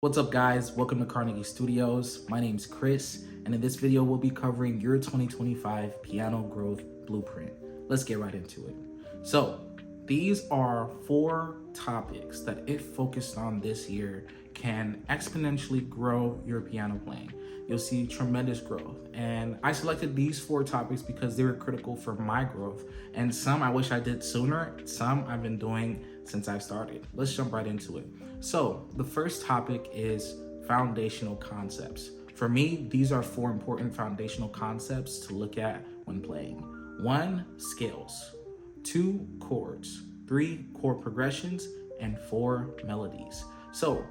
What's up, guys? Welcome to Carnegie Studios. My name's Chris, and in this video, we'll be covering your 2025 piano growth blueprint. Let's get right into it. So, these are 4 topics that, if focused on this year, can exponentially grow your piano playing. You'll see tremendous growth. And I selected these 4 topics because they were critical for my growth. And some I wish I did sooner, some I've been doing since I started. Let's jump right into it. So the first topic is foundational concepts. For me, these are 4 important foundational concepts to look at when playing. 1, scales. 2, chords. 3, chord progressions. And 4, melodies. So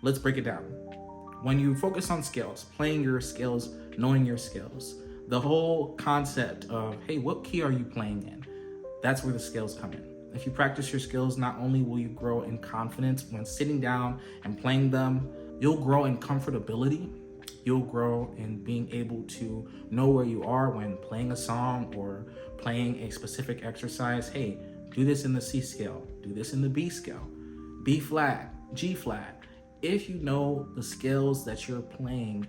let's break it down. When you focus on scales, playing your scales, knowing your scales, the whole concept of, hey, what key are you playing in? That's where the scales come in. If you practice your skills, not only will you grow in confidence when sitting down and playing them, you'll grow in comfortability. You'll grow in being able to know where you are when playing a song or playing a specific exercise. Hey, do this in the C scale, do this in the B scale, B flat, G flat. If you know the scales that you're playing,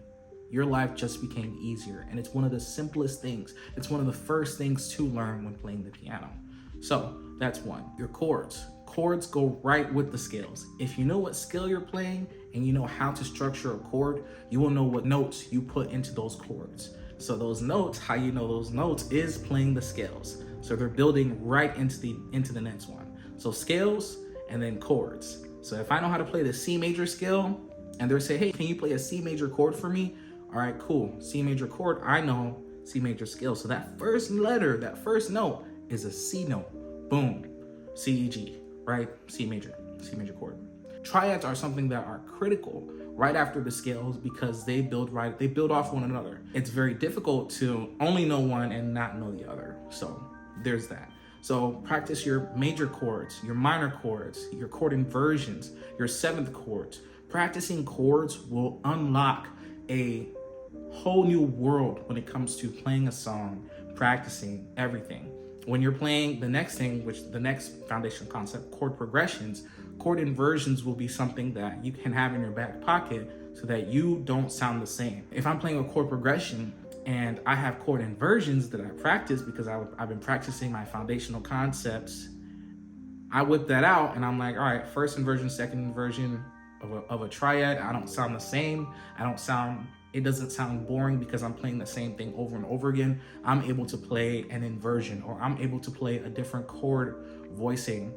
your life just became easier. And it's one of the simplest things. It's one of the first things to learn when playing the piano. So that's 1. Your chords. Chords go right with the scales. If you know what scale you're playing and you know how to structure a chord, you will know what notes you put into those chords. So those notes, how you know those notes is playing the scales. So they're building right into the next one. So scales and then chords. So if I know how to play the C major scale and they're saying, hey, can you play a C major chord for me? All right, cool. C major chord, I know C major scale. So that first letter, that first note is a C note. Boom. C, E, G, right? C major chord. Triads are something that are critical right after the scales because they build off one another. It's very difficult to only know one and not know the other. So there's that. So practice your major chords, your minor chords, your chord inversions, your 7th chords. Practicing chords will unlock a whole new world when it comes to playing a song, practicing everything. When you're playing the next thing, which the next foundational concept, chord progressions, chord inversions will be something that you can have in your back pocket so that you don't sound the same. If I'm playing a chord progression and I have chord inversions that I practice because I've been practicing my foundational concepts, I whip that out and I'm like, all right, first inversion, second inversion of a triad. I don't sound the same. It doesn't sound boring because I'm playing the same thing over and over again. I'm able to play an inversion or I'm able to play a different chord voicing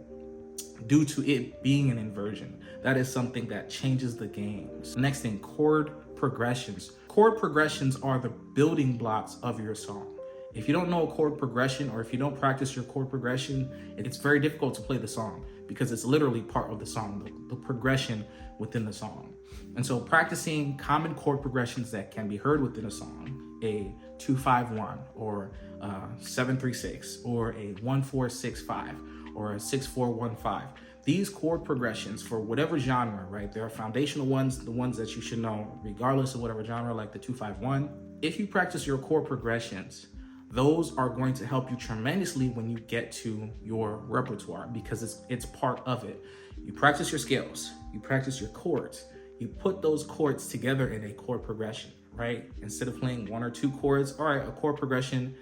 due to it being an inversion. That is something that changes the game. Next thing, chord progressions. Chord progressions are the building blocks of your song. If you don't know a chord progression or if you don't practice your chord progression, it's very difficult to play the song because it's literally part of the song, the progression within the song. And so practicing common chord progressions that can be heard within a song, a 2-5-1 or a 7-3-6 or a 1-4-6-5 or a 6-4-1-5. These chord progressions for whatever genre, right? There are foundational ones, the ones that you should know regardless of whatever genre, like the 2-5-1. If you practice your chord progressions, those are going to help you tremendously when you get to your repertoire because it's part of it. You practice your scales, you practice your chords, you put those chords together in a chord progression, right? Instead of playing 1 or 2 chords, all right, a chord progression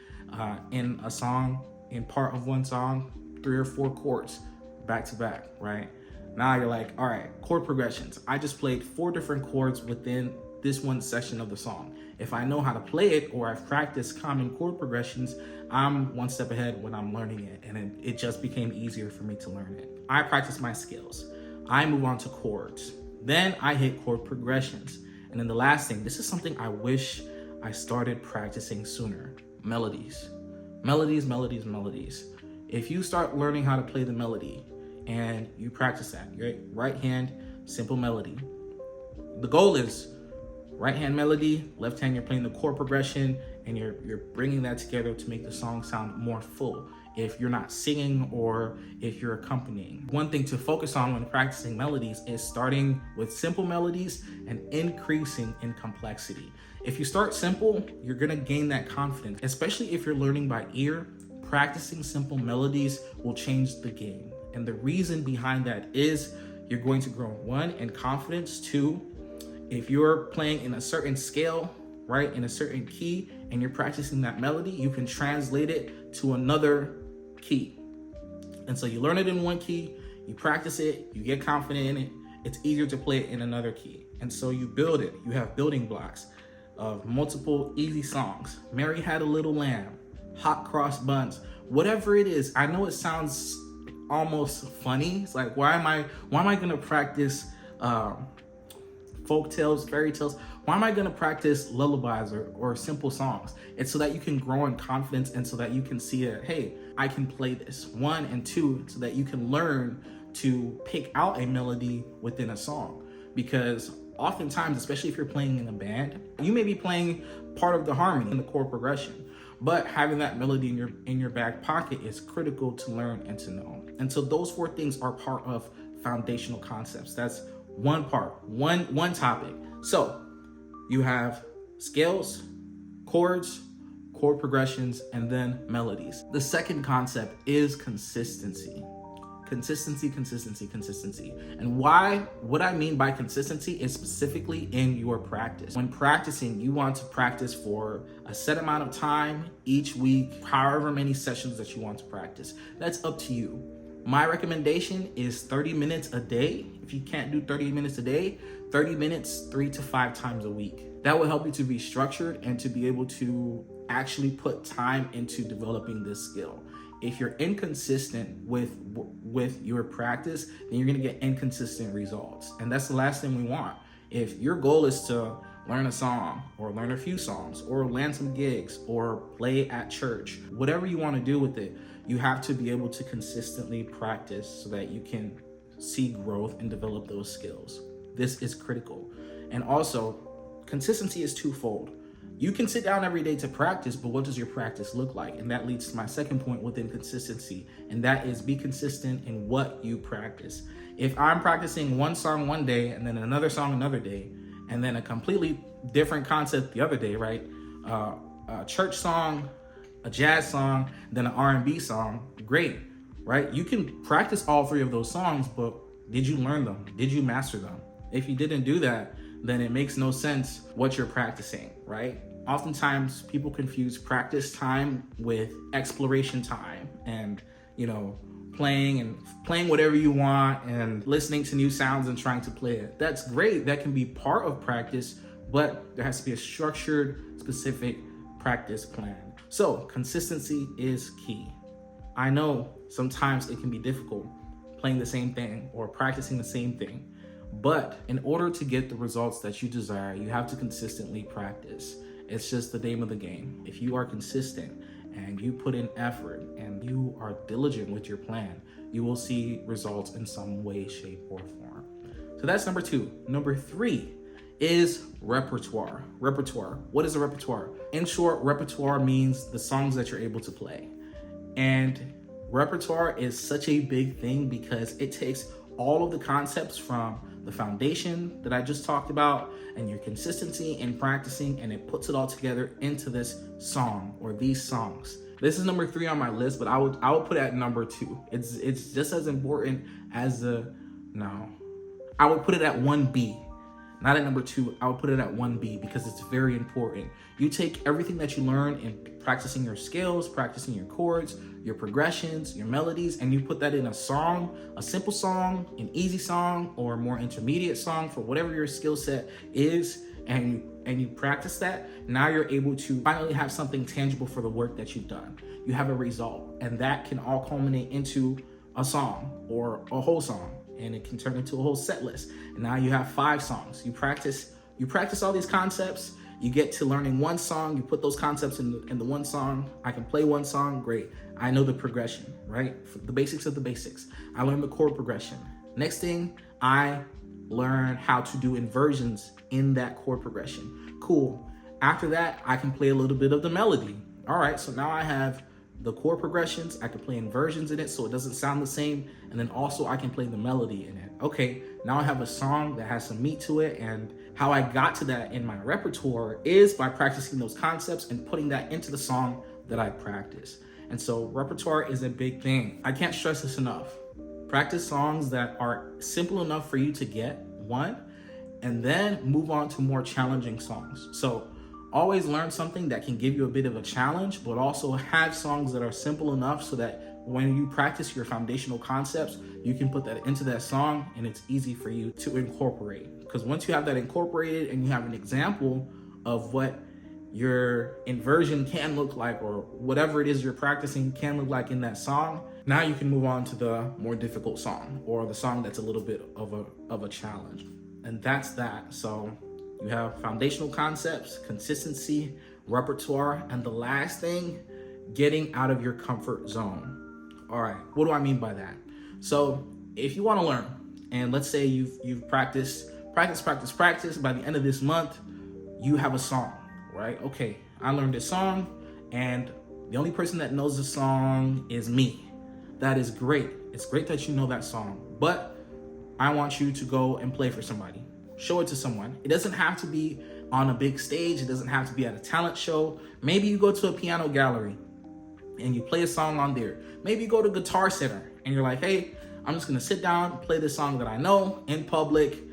in a song, in part of one song, 3 or 4 chords back to back, right? Now you're like, all right, chord progressions. I just played 4 different chords within this one section of the song. If I know how to play it or I've practiced common chord progressions, I'm one step ahead when I'm learning it, and it just became easier for me to learn it. I practice my skills. I move on to chords. Then I hit chord progressions. And then the last thing, this is something I wish I started practicing sooner, melodies. Melodies. If you start learning how to play the melody and you practice that, right hand, simple melody. The goal is right hand melody, left hand you're playing the chord progression, and you're bringing that together to make the song sound more full if you're not singing or if you're accompanying. One thing to focus on when practicing melodies is starting with simple melodies and increasing in complexity. If you start simple, you're gonna gain that confidence, especially if you're learning by ear. Practicing simple melodies will change the game. And the reason behind that is you're going to grow, one, in confidence. Two, if you're playing in a certain scale, right, in a certain key, and you're practicing that melody, you can translate it to another key. And so you learn it in one key, you practice it, you get confident in it, it's easier to play it in another key. And so you build it. You have building blocks of multiple easy songs. Mary Had a Little Lamb, Hot Cross Buns, whatever it is. I know it sounds almost funny. It's like, why am I gonna practice folk tales, fairy tales? Why am I gonna practice lullabies or simple songs? It's so that you can grow in confidence and so that you can see that, hey, I can play this. One, and two, so that you can learn to pick out a melody within a song. Because oftentimes, especially if you're playing in a band, you may be playing part of the harmony in the chord progression, but having that melody in your back pocket is critical to learn and to know. And so those four things are part of foundational concepts. That's one part, one topic. So you have scales, chords, chord progressions, and then melodies. The second concept is consistency. Consistency. And what I mean by consistency is specifically in your practice. When practicing, you want to practice for a set amount of time each week, however many sessions that you want to practice. That's up to you. My recommendation is 30 minutes a day. If you can't do 30 minutes a day, 30 minutes 3 to 5 times a week. That will help you to be structured and to be able to actually put time into developing this skill. If you're inconsistent with your practice, then you're gonna get inconsistent results. And that's the last thing we want. If your goal is to learn a song or learn a few songs or land some gigs or play at church, whatever you wanna do with it, you have to be able to consistently practice so that you can see growth and develop those skills. This is critical. And also, consistency is twofold. You can sit down every day to practice, but what does your practice look like? And that leads to my second point within consistency, and that is be consistent in what you practice. If I'm practicing one song one day and then another song another day, and then a completely different concept the other day, right? A church song, a jazz song, then an R&B song, great, right? You can practice all three of those songs, but did you learn them? Did you master them? If you didn't do that, then it makes no sense what you're practicing, right? Oftentimes people confuse practice time with exploration time and, playing whatever you want and listening to new sounds and trying to play it. That's great. That can be part of practice, but there has to be a structured, specific practice plan. So consistency is key. I know sometimes it can be difficult playing the same thing or practicing the same thing, but in order to get the results that you desire, you have to consistently practice. It's just the name of the game. If you are consistent and you put in effort and you are diligent with your plan, you will see results in some way, shape, or form. So that's number 2. Number 3 is repertoire. Repertoire. What is a repertoire? In short, repertoire means the songs that you're able to play. And repertoire is such a big thing because it takes all of the concepts from the foundation that I just talked about and your consistency in practicing, and it puts it all together into this song or these songs. This is number 3 on my list, but I would put it at number 2. It's just as important as I would put it at 1B. Not at number 2, I would put it at 1B because it's very important. You take everything that you learn in practicing your scales, practicing your chords, your progressions, your melodies, and you put that in a song, a simple song, an easy song, or a more intermediate song for whatever your skill set is, and you practice that. Now you're able to finally have something tangible for the work that you've done. You have a result, and that can all culminate into a song or a whole song. And it can turn into a whole set list. And now you have 5 songs. You practice all these concepts. You get to learning one song. You put those concepts in the one song. I can play one song. Great. I know the progression, right? The basics of the basics. I learned the chord progression. Next thing, I learn how to do inversions in that chord progression. Cool. After that, I can play a little bit of the melody. All right. So now I have the chord progressions, I can play inversions in it so it doesn't sound the same, and then also I can play the melody in it. Okay, now I have a song that has some meat to it, and how I got to that in my repertoire is by practicing those concepts and putting that into the song that I practice. And so repertoire is a big thing. I can't stress this enough. Practice songs that are simple enough for you to get, one, and then move on to more challenging songs. So always learn something that can give you a bit of a challenge, but also have songs that are simple enough so that when you practice your foundational concepts, you can put that into that song and it's easy for you to incorporate. Because once you have that incorporated and you have an example of what your inversion can look like, or whatever it is you're practicing can look like in that song, now you can move on to the more difficult song, or the song that's a little bit of a challenge. And that's that. So you have foundational concepts, consistency, repertoire, and the last thing, getting out of your comfort zone. All right, what do I mean by that? So if you want to learn, and let's say you've practiced, by the end of this month, you have a song, right? Okay, I learned this song, and the only person that knows the song is me. That is great. It's great that you know that song, but I want you to go and play for somebody. Show it to someone. It doesn't have to be on a big stage. It doesn't have to be at a talent show. Maybe you go to a piano gallery and you play a song on there. Maybe you go to Guitar Center and you're like, hey, I'm just gonna sit down, play this song that I know in public.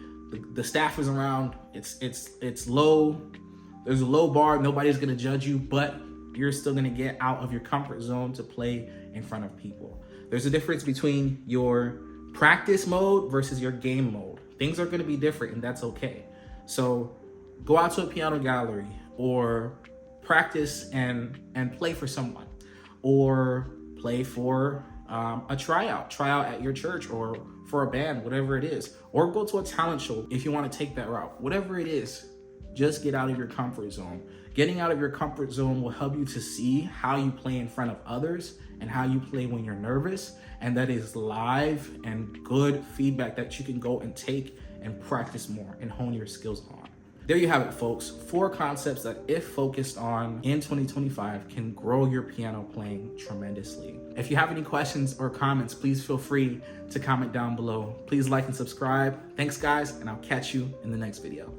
The staff is around. It's low. There's a low bar. Nobody's gonna judge you, but you're still gonna get out of your comfort zone to play in front of people. There's a difference between your practice mode versus your game mode. Things are gonna be different, and that's okay. So go out to a piano gallery, or practice and play for someone, or play for a tryout at your church, or for a band, whatever it is, or go to a talent show if you want to take that route. Whatever it is, just get out of your comfort zone. Getting out of your comfort zone will help you to see how you play in front of others and how you play when you're nervous. And that is live and good feedback that you can go and take and practice more and hone your skills on. There you have it, folks. 4 concepts that, if focused on in 2025, can grow your piano playing tremendously. If you have any questions or comments, please feel free to comment down below. Please like and subscribe. Thanks, guys, and I'll catch you in the next video.